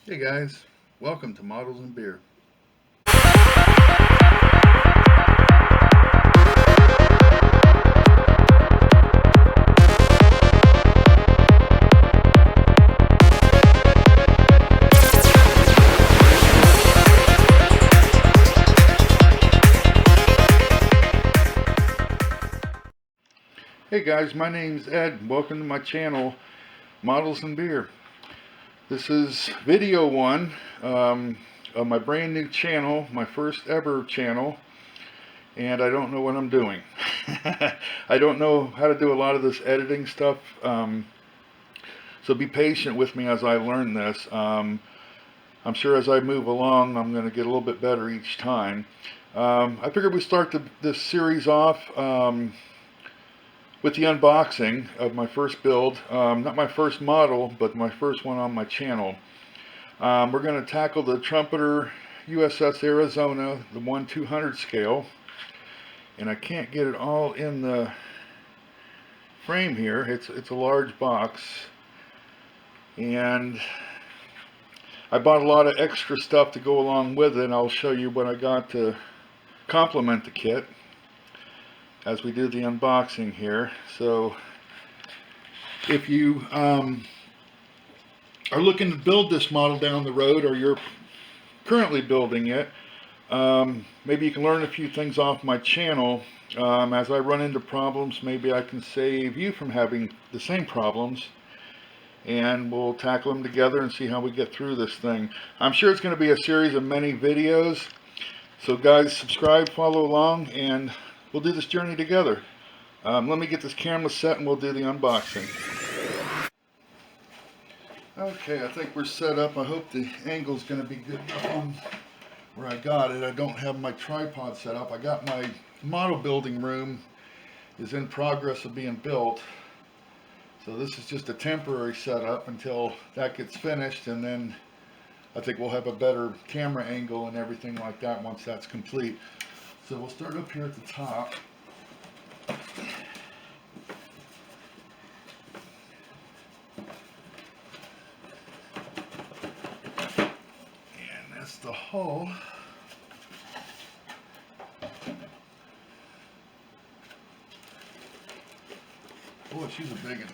Hey guys, welcome to Models and Beer. Hey guys, my name's Ed. Welcome to my channel, Models and Beer. This is video one of my brand new channel, my first ever channel, and I don't know what I'm doing. I don't know how to do a lot of this editing stuff, so be patient with me as I learn this. I'm sure as I move along, I'm going to get a little bit better each time. I figured we start this series off with the unboxing of my first build. Not my first model, but my first one on my channel. We're going to tackle the Trumpeter USS Arizona, the 1/200 scale. And I can't get it all in the frame here. It's a large box. And I bought a lot of extra stuff to go along with it, and I'll show you what I got to complement the kit as we do the unboxing here. So if you are looking to build this model down the road, or you're currently building it, maybe you can learn a few things off my channel. As I run into problems, maybe I can save you from having the same problems, and we'll tackle them together and see how we get through this thing. I'm sure it's going to be a series of many videos, so guys, subscribe, follow along, and we'll do this journey together. Let me get this camera set and we'll do the unboxing. Okay, I think we're set up. I hope the angle's going to be good enough on where I got it. I don't have my tripod set up. I got my model building room is in progress of being built. So this is just a temporary setup until that gets finished, and then I think we'll have a better camera angle and everything like that once that's complete. So we'll start up here at the top. And that's the hull. Oh, she's a big one.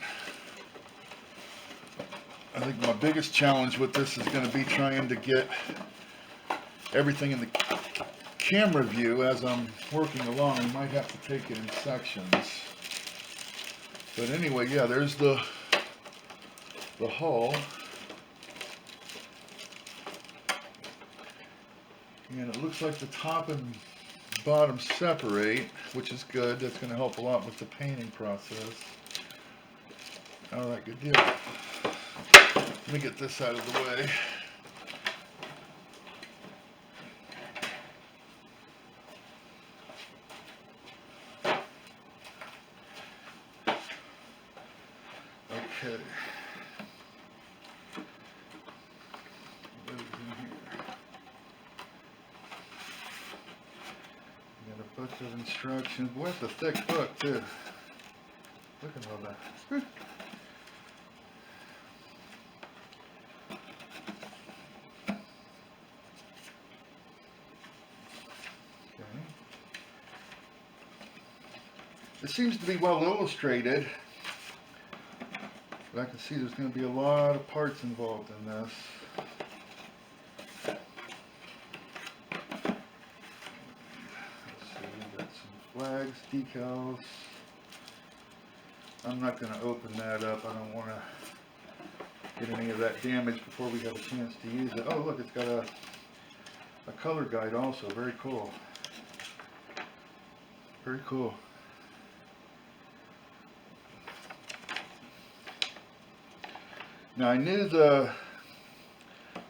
I think my biggest challenge with this is going to be trying to get everything in the camera view as I'm working along. I might have to take it in sections. But anyway, yeah, there's the hull. And it looks like the top and bottom separate, which is good. That's going to help a lot with the painting process. Alright, good deal. Let me get this out of the way. Okay. What is in here? Got a bunch of instructions. Boy, it's a thick book too. Look at all that. It seems to be well illustrated, but I can see there's going to be a lot of parts involved in this. Let's see, we got some flags, decals. I'm not going to open that up. I don't want to get any of that damage before we have a chance to use it. Oh, look, it's got a color guide also. Very cool. Very cool. Now I knew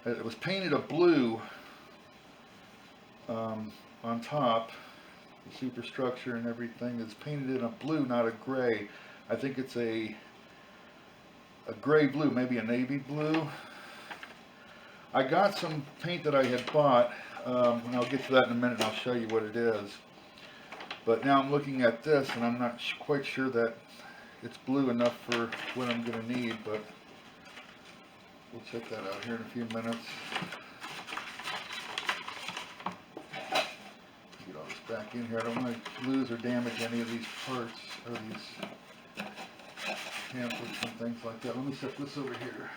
it was painted a blue on top, the superstructure and everything is painted in a blue, not a gray. I think it's a gray blue, maybe a navy blue. I got some paint that I had bought, and I'll get to that in a minute and I'll show you what it is. But now I'm looking at this and I'm not quite sure that it's blue enough for what I'm going to need, but We'll check that out here in a few minutes. Get all this back in here. I don't want to lose or damage any of these parts or these pamphlets and things like that. Let me set this over here.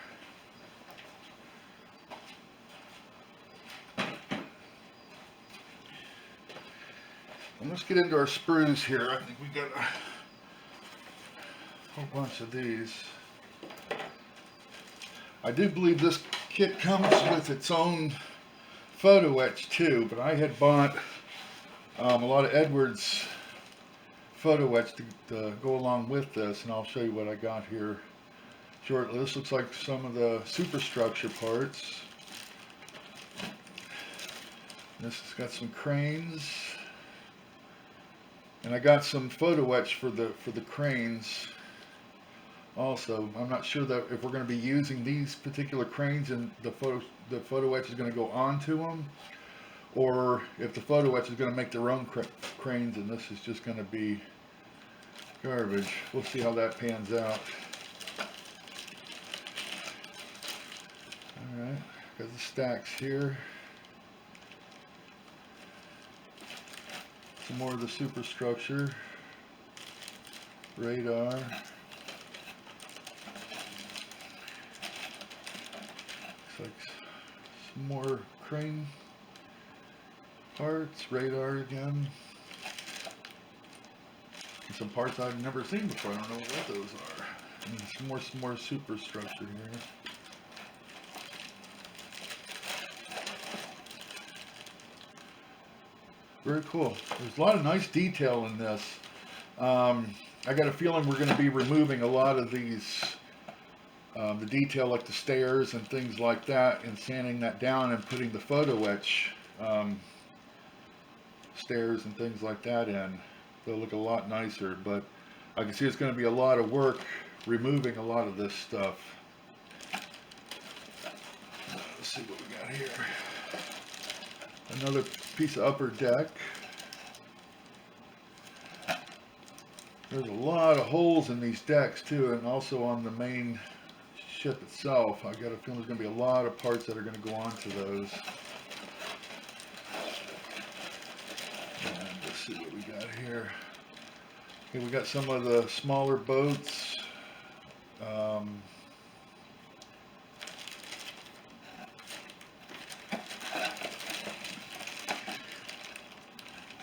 And let's get into our sprues here. I think we got a whole bunch of these. I do believe this kit comes with its own Photo-etch too, but I had bought a lot of Edwards Photo-etch to go along with this, and I'll show you what I got here shortly. This looks like some of the superstructure parts. This has got some cranes, and I got some Photo-etch for the cranes. Also, I'm not sure that if we're going to be using these particular cranes and the Photo-etch is going to go onto them, or if the Photo-etch is going to make their own cranes and this is just going to be garbage. We'll see how that pans out. Alright, got the stacks here. Some more of the superstructure. Radar. Looks like some more crane parts, radar again. And some parts I've never seen before. I don't know what those are. And some more superstructure here. Very cool. There's a lot of nice detail in this. I got a feeling we're going to be removing a lot of these, the detail like the stairs and things like that, and sanding that down and putting the Photo-etch stairs and things like that in. They'll look a lot nicer, but I can see it's going to be a lot of work removing a lot of this stuff. Let's see what we got here. Another piece of upper deck. There's a lot of holes in these decks too, and also on the main ship itself. I got a feeling there's going to be a lot of parts that are going to go onto those. And let's see what we got here. Okay, we got some of the smaller boats.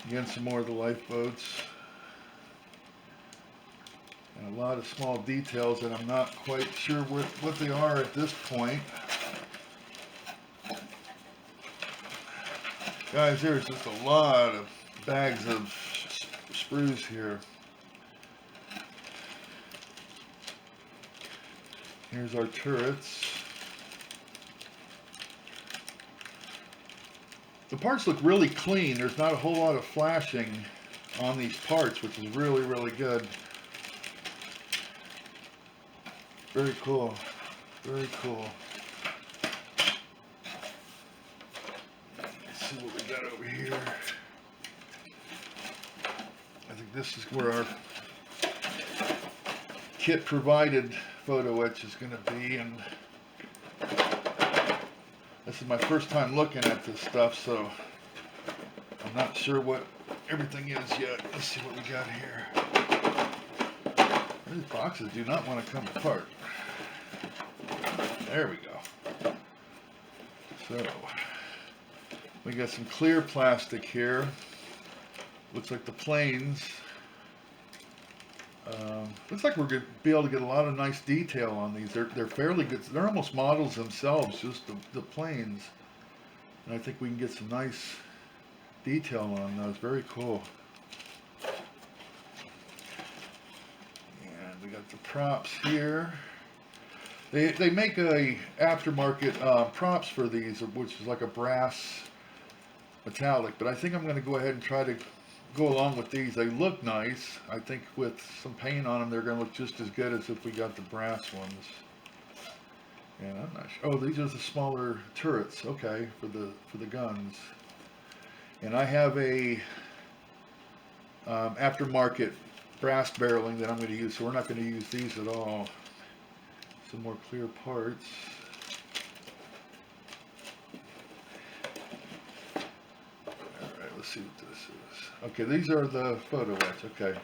Again, some more of the lifeboats. And a lot of small details that I'm not quite sure what they are at this point. Guys, there's just a lot of bags of sprues here. Here's our turrets. The parts look really clean. There's not a whole lot of flashing on these parts, which is really, really good. Very cool. Very cool. Let's see what we got over here. I think this is where our kit provided Photo-etch is going to be, and this is my first time looking at this stuff, so I'm not sure what everything is yet. Let's see what we got here. These boxes do not want to come apart. There we go. So, we got some clear plastic here. Looks like the planes. Looks like we're going to be able to get a lot of nice detail on these. They're fairly good. They're almost models themselves, just the planes. And I think we can get some nice detail on those. Very cool. And we got the props here. They make a aftermarket props for these, which is like a brass metallic. But I think I'm going to go ahead and try to go along with these. They look nice. I think with some paint on them, they're going to look just as good as if we got the brass ones. And I'm not sure. Oh, these are the smaller turrets. Okay, for the guns. And I have a aftermarket brass barreling that I'm going to use. So we're not going to use these at all. Some more clear parts. see what this is. Okay, these are the Photo-etch. Okay.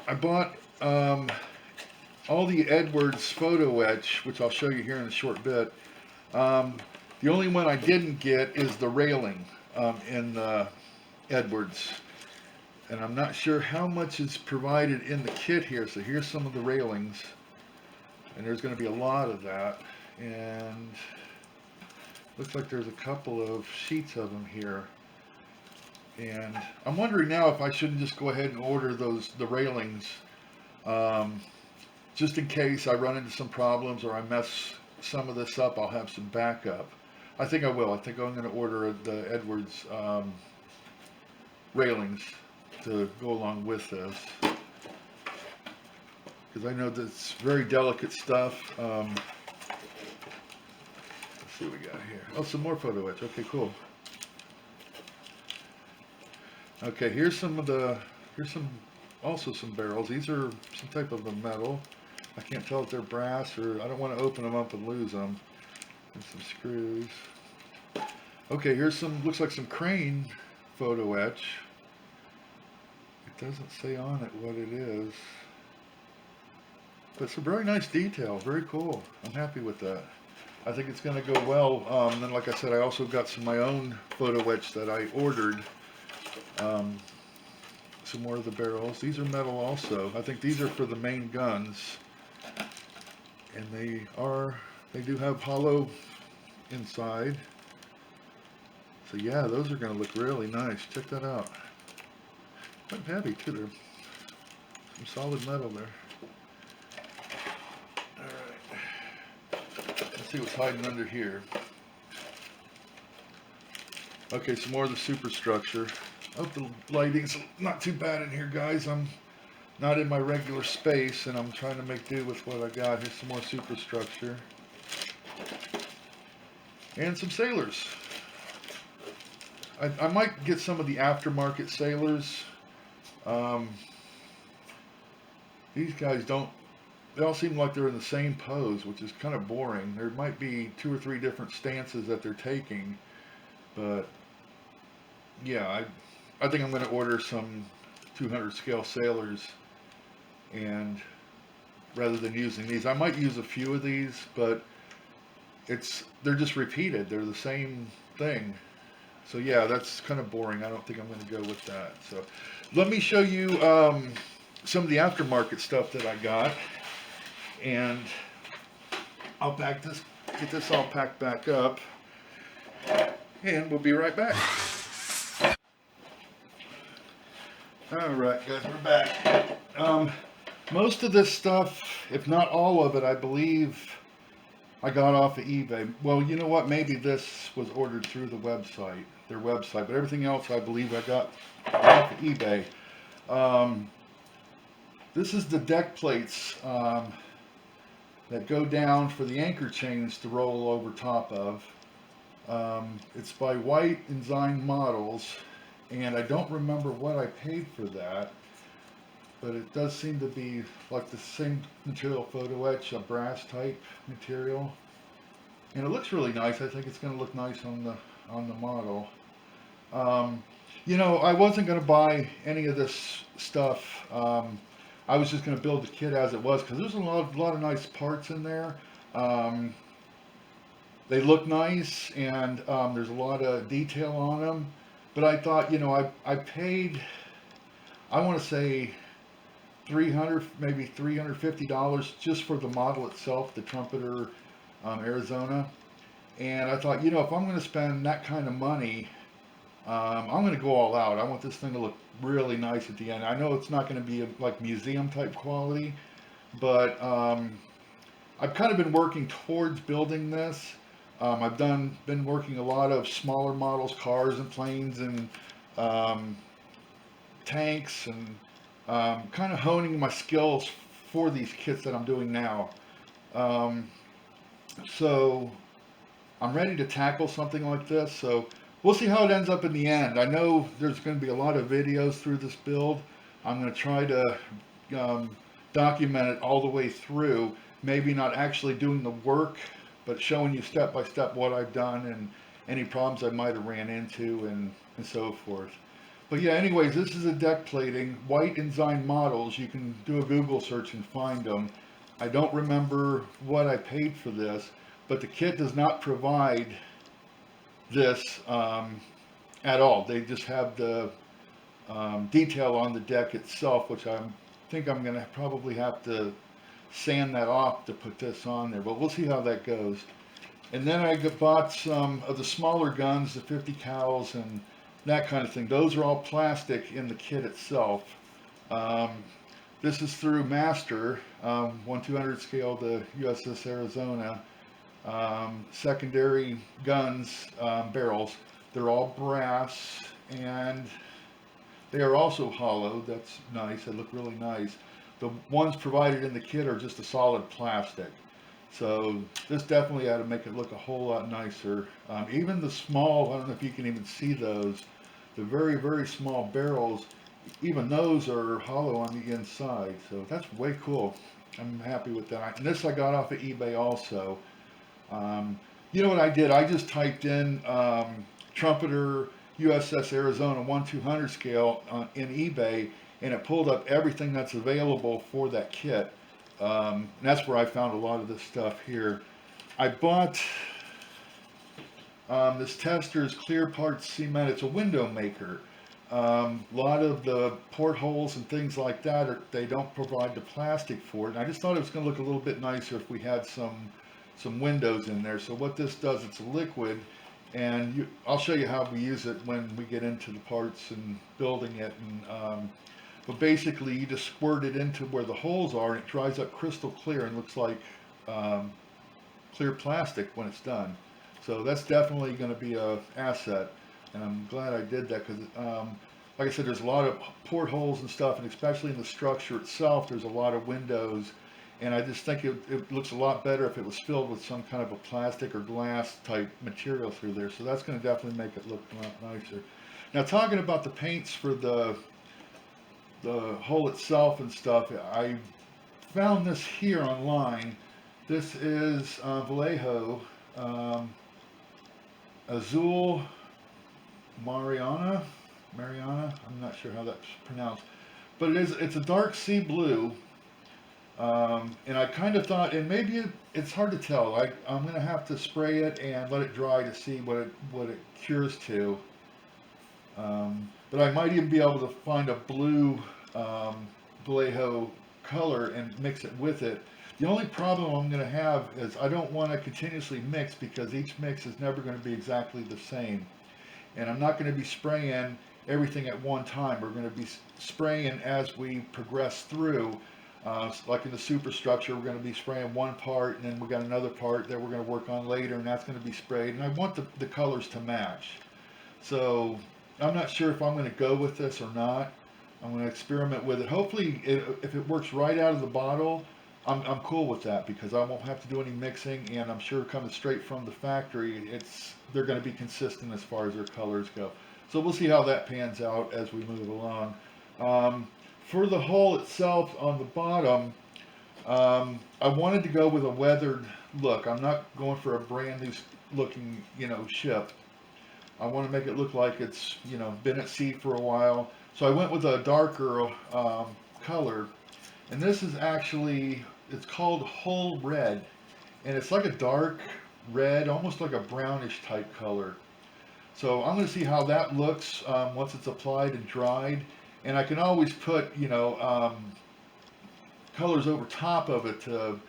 I bought all the Edwards Photo-etch, which I'll show you here in a short bit. The only one I didn't get is the railing in the Edwards. And I'm not sure how much is provided in the kit here. So here's some of the railings. And there's going to be a lot of that. And looks like there's a couple of sheets of them here. And I'm wondering now if I shouldn't just go ahead and order the railings, just in case I run into some problems or I mess some of this up. I'll have some backup. I think I will. I think I'm going to order the Edwards railings to go along with this, because I know that's very delicate stuff. Let's see what we got here. Oh, some more Photo-etch. Okay, cool. Okay, here's also some barrels. These are some type of a metal. I can't tell if they're brass, or I don't want to open them up and lose them. And some screws. Okay, here's some, looks like some crane Photo-etch. It doesn't say on it what it is, but it's a very nice detail. Very cool. I'm happy with that. I think it's going to go well. Then, like I said, I also got some of my own Photo-etch that I ordered. Some more of the barrels. These are metal also. I think these are for the main guns, and they do have hollow inside. So yeah, those are going to look really nice. Check that out. Quite heavy too. There's some solid metal there. Alright. Let's see what's hiding under here. Okay, some more of the superstructure. I hope the lighting's not too bad in here, guys. I'm not in my regular space, and I'm trying to make do with what I got. Here's some more superstructure. And some sailors. I might get some of the aftermarket sailors. These guys they all seem like they're in the same pose, which is kind of boring. There might be 2 or 3 different stances that they're taking, but yeah, I think I'm going to order some 200 scale sailors, and rather than using these, I might use a few of these, but they're just repeated. They're the same thing. So yeah, that's kind of boring. I don't think I'm going to go with that. So let me show you some of the aftermarket stuff that I got, and I'll get this all packed back up, and we'll be right back. Alright guys, we're back. Most of this stuff, if not all of it, I believe I got off of eBay. Well, you know what? Maybe this was ordered through their website, but everything else I believe I got off of eBay. This is the deck plates that go down for the anchor chains to roll over top of. It's by White Design Models, and I don't remember what I paid for that, but it does seem to be like the same material, Photo-etch, a brass type material, and it looks really nice. I think it's going to look nice on the model. You know, I wasn't going to buy any of this stuff. I was just going to build the kit as it was, because there's a lot of nice parts in there. They look nice, and there's a lot of detail on them. But I thought, you know, I paid, I want to say $300, maybe $350 just for the model itself, the Trumpeter Arizona. And I thought, you know, if I'm going to spend that kind of money, I'm going to go all out. I want this thing to look really nice at the end. I know it's not going to be like museum type quality, but I've kind of been working towards building this. I've been working a lot of smaller models, cars and planes and tanks, and kind of honing my skills for these kits that I'm doing now. So I'm ready to tackle something like this. So we'll see how it ends up in the end. I know there's going to be a lot of videos through this build. I'm going to try to document it all the way through. Maybe not actually doing the work, but showing you step by step what I've done any problems I might have ran into and so forth. But yeah, anyways, this is a deck plating, white Enzyme models. You can do a Google search and find them. I don't remember what I paid for this, but the kit does not provide this at all. They just have the detail on the deck itself, which I think I'm going to probably have to sand that off to put this on there, but we'll see how that goes. And then I bought some of the smaller guns, the 50 cals and that kind of thing. Those are all plastic in the kit itself. Um, this is through Master, 1/200 scale, the USS Arizona. Secondary guns, barrels. They're all brass and they are also hollow. That's nice. They look really nice. The ones provided in the kit are just a solid plastic. So this definitely ought to make it look a whole lot nicer. Even the small, I don't know if you can even see those, the very, very small barrels, even those are hollow on the inside. So that's way cool. I'm happy with that. And this I got off of eBay also. You know what I did? I just typed in Trumpeter USS Arizona 1/200 scale in eBay, and it pulled up everything that's available for that kit. And that's where I found a lot of this stuff here. I bought this Tester's Clear Parts Cement. It's a window maker. A lot of the portholes and things like that, they don't provide the plastic for it. And I just thought it was going to look a little bit nicer if we had some windows in there. So what this does, it's a liquid, and I'll show you how we use it when we get into the parts and building it. And but basically, you just squirt it into where the holes are, and it dries up crystal clear and looks like clear plastic when it's done. So that's definitely going to be a asset, and I'm glad I did that because, like I said, there's a lot of portholes and stuff, and especially in the structure itself, there's a lot of windows. And I just think it looks a lot better if it was filled with some kind of a plastic or glass type material through there. So that's going to definitely make it look a lot nicer. Now, talking about the paints for the hull itself and stuff, I found this here online. This is Vallejo Azul Mariana. I'm not sure how that's pronounced, but it's a dark sea blue. And I kind of thought, and maybe it's hard to tell. I'm going to have to spray it and let it dry to see what it cures to. But I might even be able to find a blue Vallejo color and mix it with it. The only problem I'm going to have is I don't want to continuously mix because each mix is never going to be exactly the same. And I'm not going to be spraying everything at one time. We're going to be spraying as we progress through. Like in the superstructure, we're going to be spraying one part, and then we got another part that we're going to work on later, and that's going to be sprayed. And I want the colors to match. So I'm not sure if I'm going to go with this or not. I'm going to experiment with it. Hopefully, if it works right out of the bottle, I'm cool with that because I won't have to do any mixing, and I'm sure coming straight from the factory, they're going to be consistent as far as their colors go. So we'll see how that pans out as we move along. For the hull itself on the bottom, I wanted to go with a weathered look. I'm not going for a brand new looking, ship. I want to make it look like it's, been at sea for a while. So I went with a darker color. And this is actually, it's called Hull Red. And it's like a dark red, almost like a brownish type color. So I'm going to see how that looks once it's applied and dried. And I can always put, colors over top of it to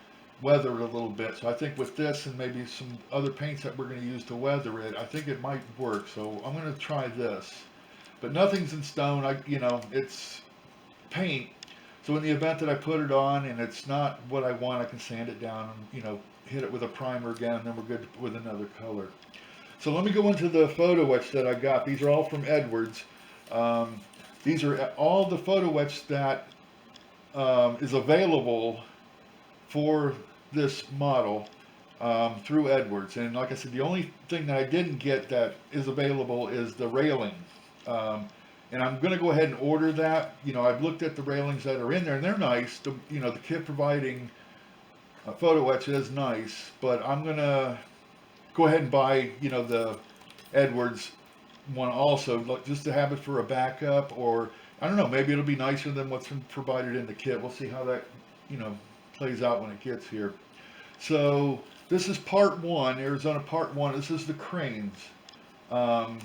weather it a little bit. So I think with this and maybe some other paints that we're going to use to weather it, I think it might work. So I'm going to try this. But nothing's in stone. It's paint. So in the event that I put it on and it's not what I want, I can sand it down and, hit it with a primer again, and then we're good with another color. So let me go into the Photo-etch that I got. These are all from Edwards. These are all the Photo-etch that is available for this model through Edwards. And like I said, the only thing that I didn't get that is available is the railing. And I'm going to go ahead and order that. I've looked at the railings that are in there, and they're nice. The kit providing Photo-etch is nice, but I'm going to go ahead and buy, the Edwards one also, like, just to have it for a backup, or I don't know, maybe it'll be nicer than what's provided in the kit. We'll see how that, you know, plays out when it gets here. So this is part one, Arizona part one. This is the cranes. Um,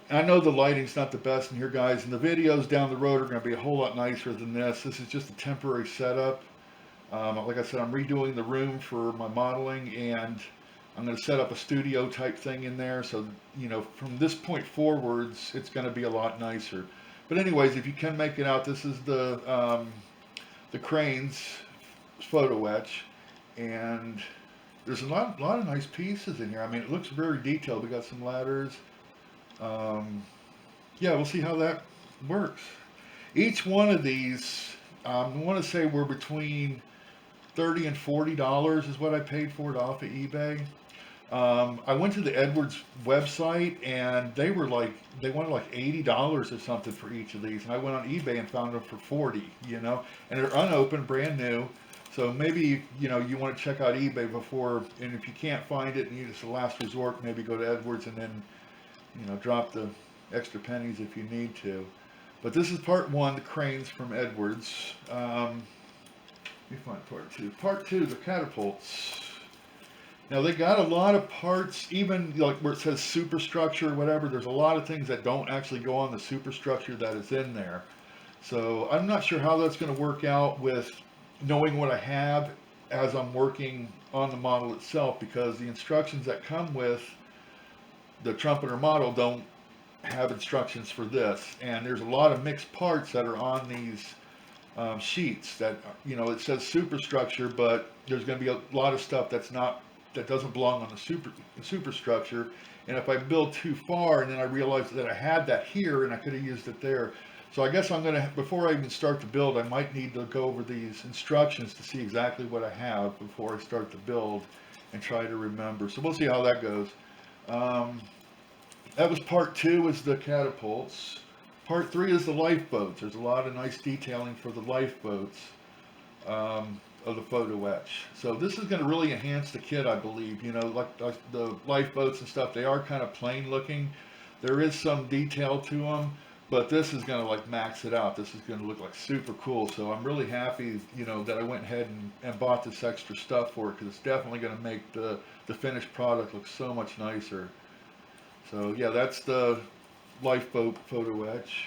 I know the lighting's not the best in here, guys, and the videos down the road are going to be a whole lot nicer than this. This is just a temporary setup. Like I said, I'm redoing the room for my modeling, and I'm going to set up a studio type thing in there. So, you know, from this point forwards, it's going to be a lot nicer. But anyways, if you can make it out, this is the cranes Photo-etch, and there's a lot of nice pieces in here. I mean, it looks very detailed. We got some ladders. Yeah, we'll see how that works. Each one of these, I want to say we're between $30 and $40 is what I paid for it off of eBay. I went to the Edwards website, and they wanted like $80 or something for each of these, and I went on eBay and found them for 40, you know, and they're unopened, brand new. So maybe, you know, you want to check out eBay before, and if you can't find it and it's the last resort, maybe go to Edwards and then, you know, drop the extra pennies if you need to. But this is part one, the cranes from Edwards. Let me find part two. Part two, the catapults. Now they got a lot of parts, even like where it says superstructure or whatever, there's a lot of things that don't actually go on the superstructure that is in there. So I'm not sure how that's going to work out with knowing what I have as I'm working on the model itself, because the instructions that come with the Trumpeter model don't have instructions for this, and there's a lot of mixed parts that are on these sheets that, you know, it says superstructure, but there's going to be a lot of stuff that doesn't belong on the superstructure. And if I build too far and then I realize that I had that here and I could have used it there. So I guess I'm going to, before I even start the build, I might need to go over these instructions to see exactly what I have before I start the build and try to remember. So we'll see how that goes. That was part two, is the catapults. Part three is the lifeboats. There's a lot of nice detailing for the lifeboats of the Photo-etch. So this is going to really enhance the kit, I believe. You know, like the lifeboats and stuff, they are kind of plain looking. There is some detail to them, but this is going to like max it out. This is going to look like super cool. So I'm really happy, you know, that I went ahead and bought this extra stuff for it, because it's definitely going to make the finished product look so much nicer. So yeah, that's the lifeboat Photo-etch.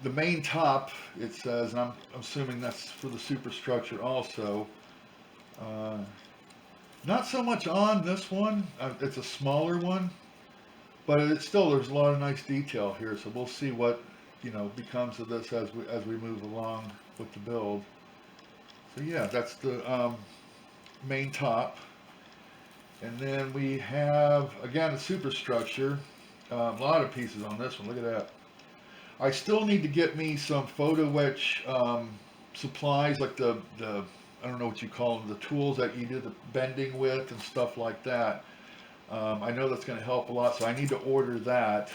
The main top, it says, and I'm assuming that's for the superstructure also. Not so much on this one. It's a smaller one, but it's still, there's a lot of nice detail here. So we'll see what, you know, becomes of this as we move along with the build. So yeah, that's the main top. And then we have, again, a superstructure. A lot of pieces on this one. Look at that. I still need to get me some Photo-etch supplies, like the I don't know what you call them, the tools that you do the bending with and stuff like that. I know that's going to help a lot, so I need to order that.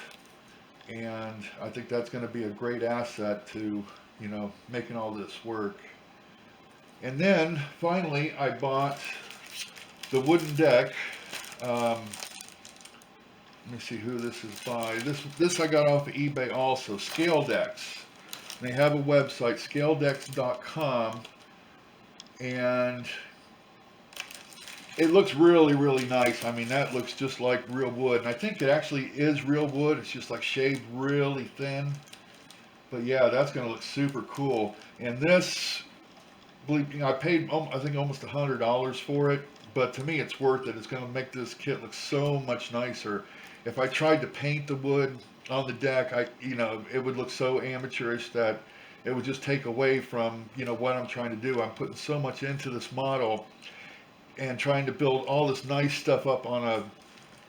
And I think that's going to be a great asset to, you know, making all this work. And then finally, I bought the wooden deck. Let me see who this is by. This I got off of eBay also. Scale Decks. They have a website, scaledecks.com, and it looks really, really nice. I mean, that looks just like real wood, and I think it actually is real wood. It's just like shaved really thin. But yeah, that's going to look super cool. And this, believe me, I paid I think almost $100 for it, but to me it's worth it. It's going to make this kit look so much nicer. If I tried to paint the wood on the deck, you know, it would look so amateurish that it would just take away from, you know, what I'm trying to do. I'm putting so much into this model and trying to build all this nice stuff up on a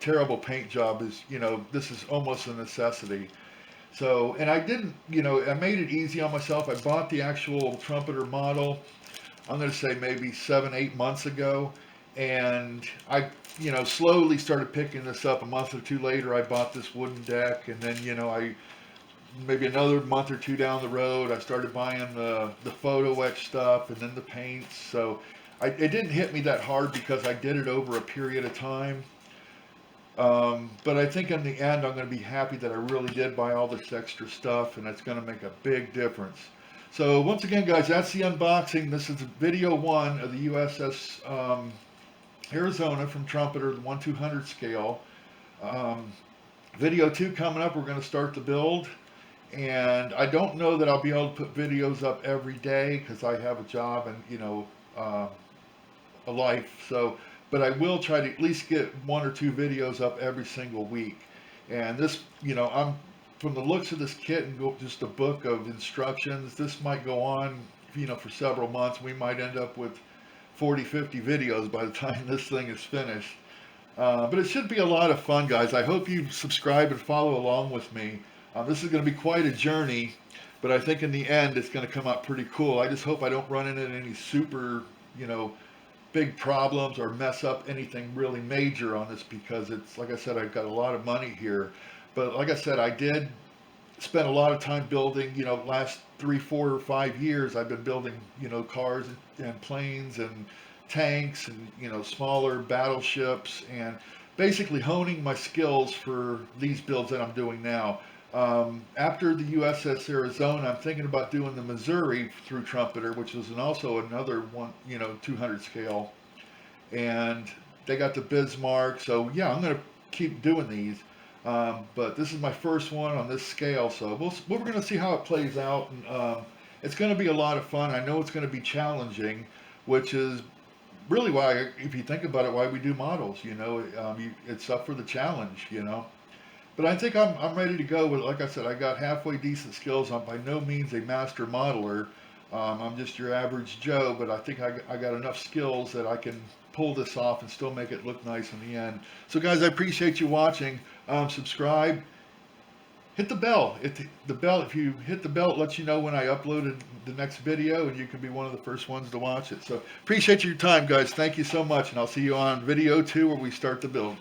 terrible paint job is, you know, this is almost a necessity. So, and I didn't, you know, I made it easy on myself. I bought the actual Trumpeter model, I'm going to say maybe 7-8 months ago, and I, you know, slowly started picking this up. A month or two later, I bought this wooden deck, and then, you know, maybe another month or two down the road, I started buying the Photo-etch stuff and then the paints. So it didn't hit me that hard because I did it over a period of time. But I think in the end, I'm going to be happy that I really did buy all this extra stuff, and it's going to make a big difference. So once again, guys, that's the unboxing. This is video 1 of the USS Arizona from Trumpeter, the 1/200 scale. Um, Video 2 coming up. We're going to start the build, and I don't know that I'll be able to put videos up every day because I have a job and a life. So, but I will try to at least get 1 or 2 videos up every single week. And this, I'm from the looks of this kit and just a book of instructions. This might go on, for several months. We might end up with 40, 50 videos by the time this thing is finished. But it should be a lot of fun, guys. I hope you subscribe and follow along with me. This is going to be quite a journey, but I think in the end it's going to come out pretty cool. I just hope I don't run into any super, big problems or mess up anything really major on this, because it's, like I said, I've got a lot of money here. But like I said, I did spend a lot of time building, last 3, 4, or 5 years I've been building, cars and planes and tanks and, smaller battleships, and basically honing my skills for these builds that I'm doing now. After the USS Arizona, I'm thinking about doing the Missouri through Trumpeter, which is also another one, 200 scale. And they got the Bismarck. So yeah, I'm going to keep doing these. But this is my first one on this scale. So we're going to see how it plays out. And it's going to be a lot of fun. I know it's going to be challenging, which is really why, if you think about it, why we do models. It's up for the challenge, But I think I'm ready to go. Like I said, I got halfway decent skills. I'm by no means a master modeler. I'm just your average Joe, but I think I got enough skills that I can pull this off and still make it look nice in the end. So guys, I appreciate you watching. Subscribe. Hit the bell. The bell. If you hit the bell, it lets you know when I uploaded the next video, and you can be one of the first ones to watch it. So appreciate your time, guys. Thank you so much, and I'll see you on video 2 where we start the build.